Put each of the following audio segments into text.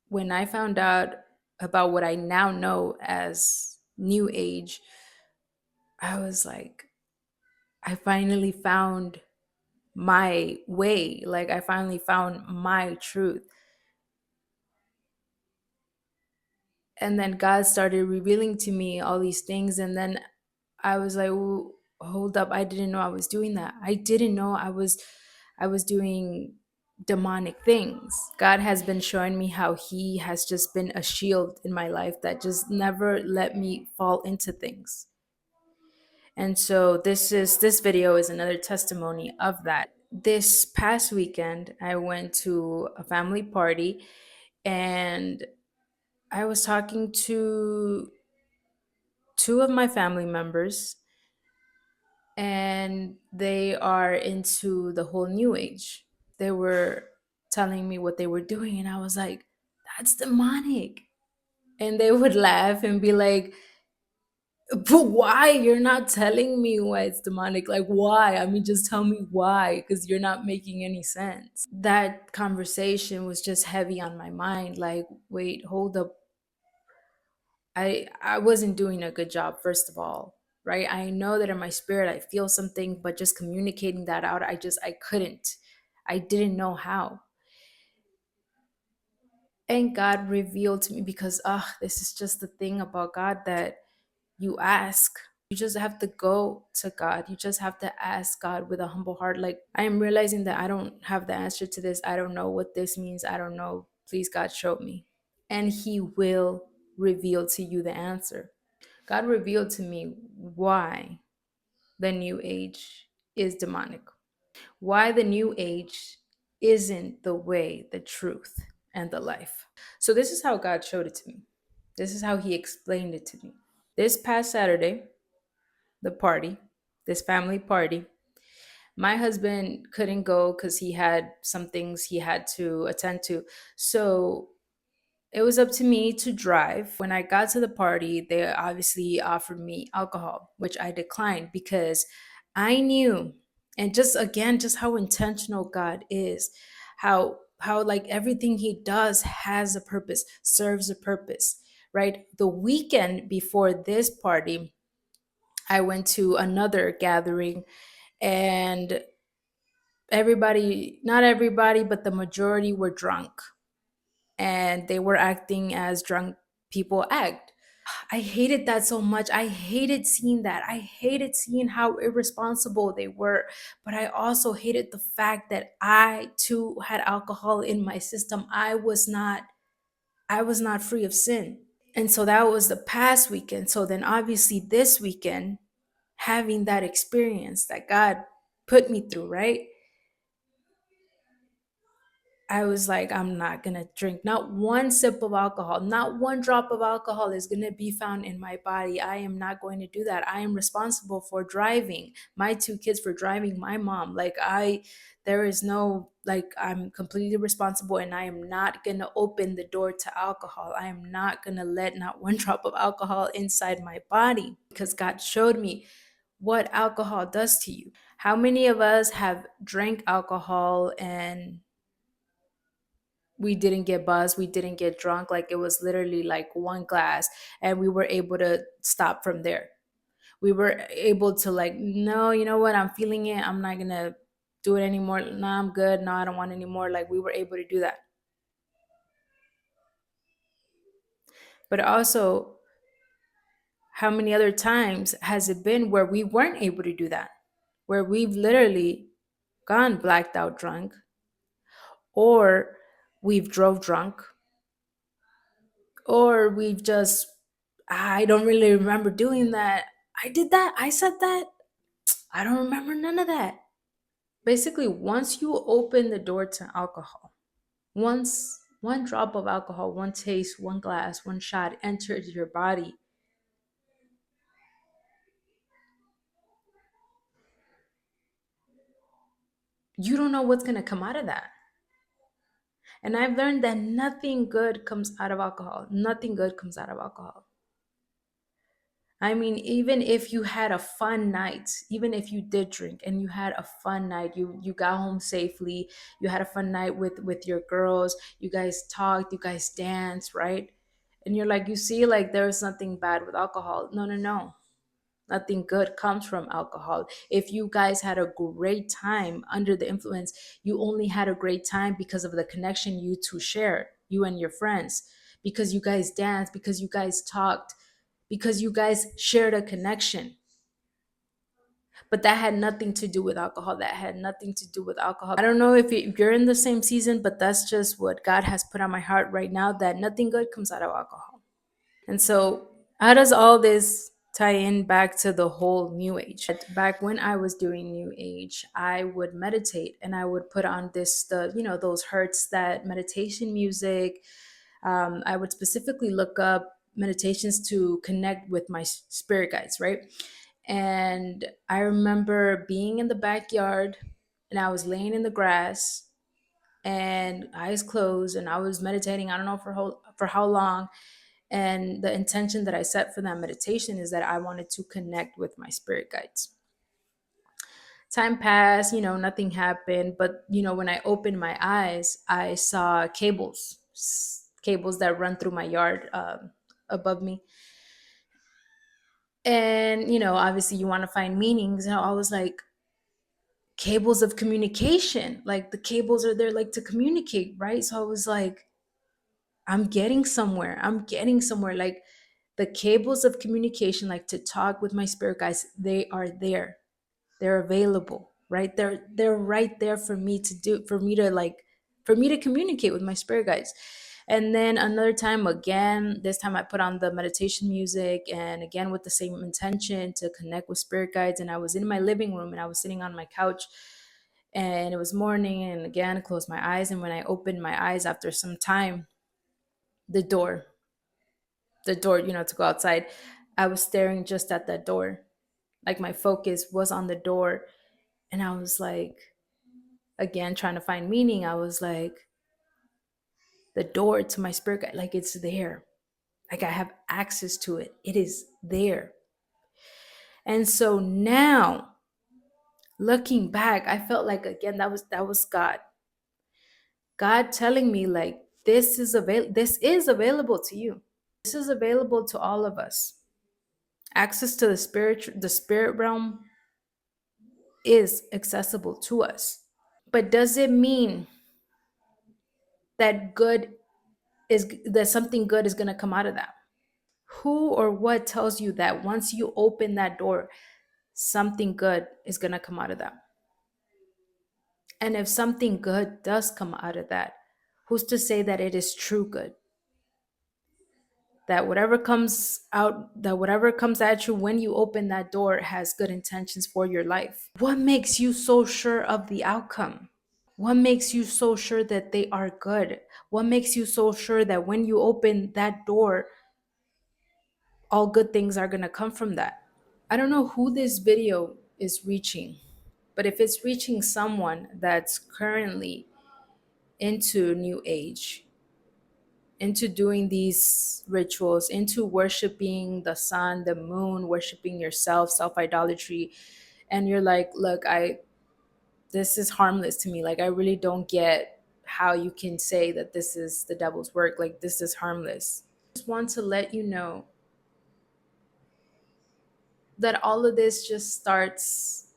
when I found out about what I now know as New Age, I was like, I finally found my way. Like, I finally found my truth. And then God started revealing to me all these things. And then I was like, "Ooh, hold up. I didn't know I was doing that. I didn't know I was doing demonic things." God has been showing me how he has just been a shield in my life that just never let me fall into things. And so this video is another testimony of that. This past weekend, I went to a family party, and I was talking to two of my family members, and they are into the whole new age. They were telling me what they were doing, and I was like, that's demonic. And they would laugh and be like, but why? You're not telling me why it's demonic. Like, why? I mean, just tell me why, because you're not making any sense. That conversation was just heavy on my mind. Like, wait, hold up. I wasn't doing a good job, first of all, right? I know that in my spirit I feel something, but just communicating that out, I couldn't. I didn't know how. And God revealed to me, because this is just the thing about God, that you ask. You just have to go to God. You just have to ask God with a humble heart. Like, I am realizing that I don't have the answer to this. I don't know what this means. I don't know. Please, God, show me. And he will reveal to you the answer. God revealed to me why the new age is demonic, why the new age isn't the way, the truth, and the life. So, this is how God showed it to me. This is how he explained it to me. This past Saturday, the party, this family party, my husband couldn't go because he had some things he had to attend to. So it was up to me to drive. When I got to the party, they obviously offered me alcohol, which I declined because I knew, and just again, just how intentional God is, how like everything he does has a purpose, serves a purpose, right? The weekend before this party, I went to another gathering, and everybody, not everybody, but the majority were drunk, and they were acting as drunk people act. I hated that so much. I hated seeing that. I hated seeing how irresponsible they were. But I also hated the fact that I too had alcohol in my system. I was not free of sin. And so that was the past weekend. So then obviously this weekend, having that experience that God put me through, right? I was like, I'm not going to drink not one sip of alcohol, not one drop of alcohol is going to be found in my body. I am not going to do that. I am responsible for driving my two kids, for driving my mom. There is no, like, I'm completely responsible, and I am not going to open the door to alcohol. I am not going to let not one drop of alcohol inside my body, because God showed me what alcohol does to you. How many of us have drank alcohol and we didn't get buzzed, we didn't get drunk, like it was literally like one glass, and we were able to stop from there. We were able to, like, no, you know what, I'm feeling it, I'm not gonna do it anymore, no, I'm good, no, I don't want any more. Like, we were able to do that. But also, how many other times has it been where we weren't able to do that, where we've literally gone blacked out drunk, or we've drove drunk, or we've just, I don't really remember doing that. I did that. I said that. I don't remember none of that. Basically, once you open the door to alcohol, once one drop of alcohol, one taste, one glass, one shot enters your body, you don't know what's going to come out of that. And I've learned that nothing good comes out of alcohol. Nothing good comes out of alcohol. I mean, even if you had a fun night, even if you did drink and you had a fun night, you got home safely, you had a fun night with your girls, you guys talked, you guys danced, right? And you're like, you see, like there's nothing bad with alcohol. No, no, no. Nothing good comes from alcohol. If you guys had a great time under the influence, you only had a great time because of the connection you two shared, you and your friends, because you guys danced, because you guys talked, because you guys shared a connection. But that had nothing to do with alcohol. That had nothing to do with alcohol. I don't know if you're in the same season, but that's just what God has put on my heart right now, that nothing good comes out of alcohol. And so, how does all this tie in back to the whole new age? Back when I was doing new age, I would meditate and I would put on those hertz, that meditation music. I would specifically look up meditations to connect with my spirit guides, right? And I remember being in the backyard and I was laying in the grass and eyes closed and I was meditating. I don't know for how long, and the intention that I set for that meditation is that I wanted to connect with my spirit guides. Time passed, nothing happened. But, when I opened my eyes, I saw cables that run through my yard above me. And, obviously you want to find meanings. And I was like, cables of communication. Like the cables are there like to communicate, right? So I was like, I'm getting somewhere. I'm getting somewhere. Like the cables of communication, like to talk with my spirit guides, they are there. They're available, right? They're right there for me to do, for me to communicate with my spirit guides. And then another time, again, this time I put on the meditation music and again with the same intention to connect with spirit guides. And I was in my living room and I was sitting on my couch and it was morning, and again I closed my eyes, and when I opened my eyes after some time, the door to go outside, I was staring just at that door. Like my focus was on the door. And I was like, again, trying to find meaning. I was like, the door to my spirit guide, like it's there. Like I have access to it. It is there. And so now looking back, I felt like again that was God. God telling me like this is available to you. This is available to all of us. Access to the spirit realm is accessible to us. But does it mean that something good is going to come out of that? Who or what tells you that once you open that door, something good is going to come out of that? And if something good does come out of that, who's to say that it is true good? That whatever comes at you when you open that door has good intentions for your life. What makes you so sure of the outcome? What makes you so sure that they are good? What makes you so sure that when you open that door, all good things are going to come from that? I don't know who this video is reaching, but if it's reaching someone that's currently into new age, into doing these rituals, into worshiping the sun, the moon, worshiping yourself, self idolatry, and you're like, look, this is harmless to me. Like, I really don't get how you can say that this is the devil's work. Like, this is harmless. I just want to let you know that all of this just starts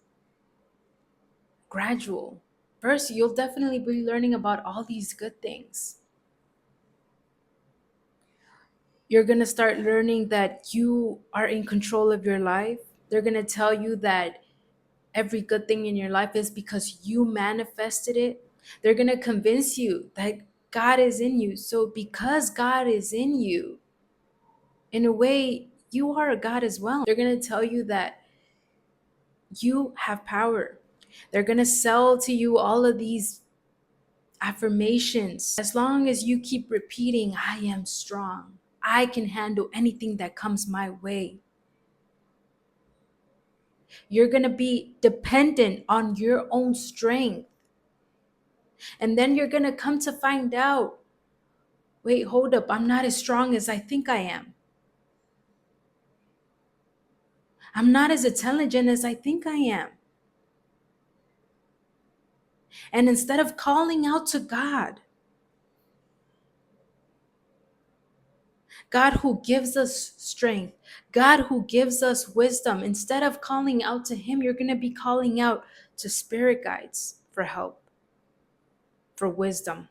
gradual. First, you'll definitely be learning about all these good things. You're going to start learning that you are in control of your life. They're going to tell you that every good thing in your life is because you manifested it. They're going to convince you that God is in you. So, because God is in you, in a way, you are a God as well. They're going to tell you that you have power. They're going to sell to you all of these affirmations. As long as you keep repeating, I am strong, I can handle anything that comes my way, you're going to be dependent on your own strength. And then you're going to come to find out, wait, hold up, I'm not as strong as I think I am. I'm not as intelligent as I think I am. And instead of calling out to God, God who gives us strength, God who gives us wisdom, instead of calling out to Him, you're going to be calling out to spirit guides for help, for wisdom.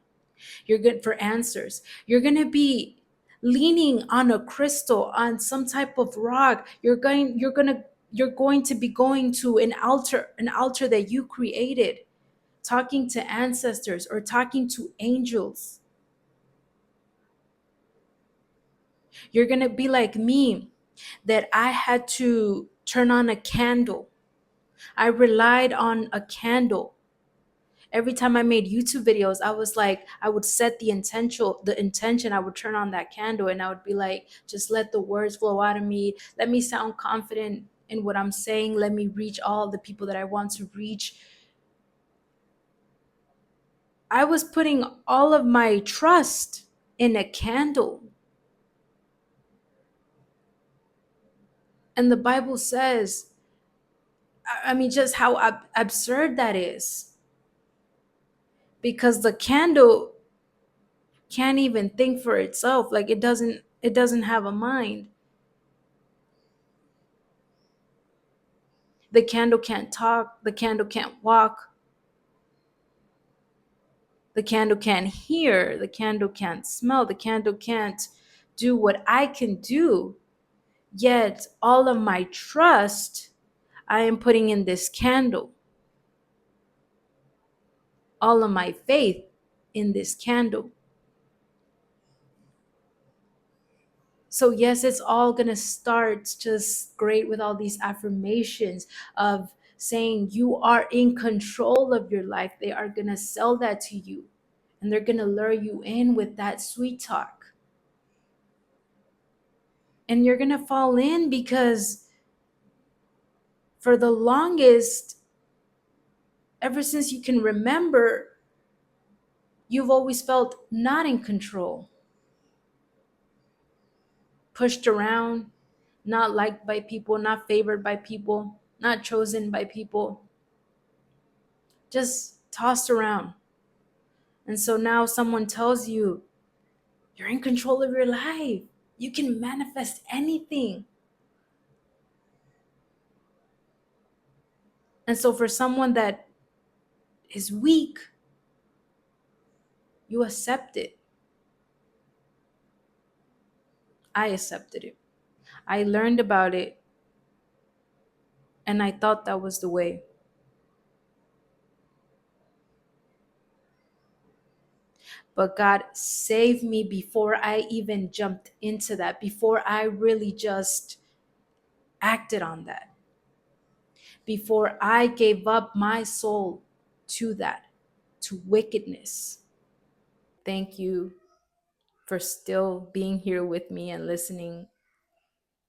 You're good for answers. You're going to be leaning on a crystal, on some type of rock. You're going to be going to an altar that you created, talking to ancestors or talking to angels. You're going to be like me, that I had to turn on a candle. I relied on a candle. Every time I made YouTube videos, I was like, I would set the intention, I would turn on that candle and I would be like, just let the words flow out of me. Let me sound confident in what I'm saying. Let me reach all the people that I want to reach. I was putting all of my trust in a candle. And the Bible says, I mean, just how absurd that is. Because the candle can't even think for itself. Like it doesn't have a mind. The candle can't talk, the candle can't walk, the candle can't hear, the candle can't smell, the candle can't do what I can do. Yet all of my trust I am putting in this candle, all of my faith in this candle. So, yes, it's all going to start just great with all these affirmations of saying you are in control of your life. They are going to sell that to you and they're going to lure you in with that sweet talk. And you're going to fall in because for the longest, ever since you can remember, you've always felt not in control, pushed around, not liked by people, not favored by people, not chosen by people, just tossed around. And so now someone tells you, you're in control of your life. You can manifest anything. And so for someone that is weak, you accept it. I accepted it. I learned about it and I thought that was the way. But God saved me before I even jumped into that, before I really just acted on that, before I gave up my soul to that, to wickedness. Thank you for still being here with me and listening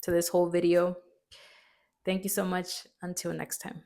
to this whole video. Thank you so much. Until next time.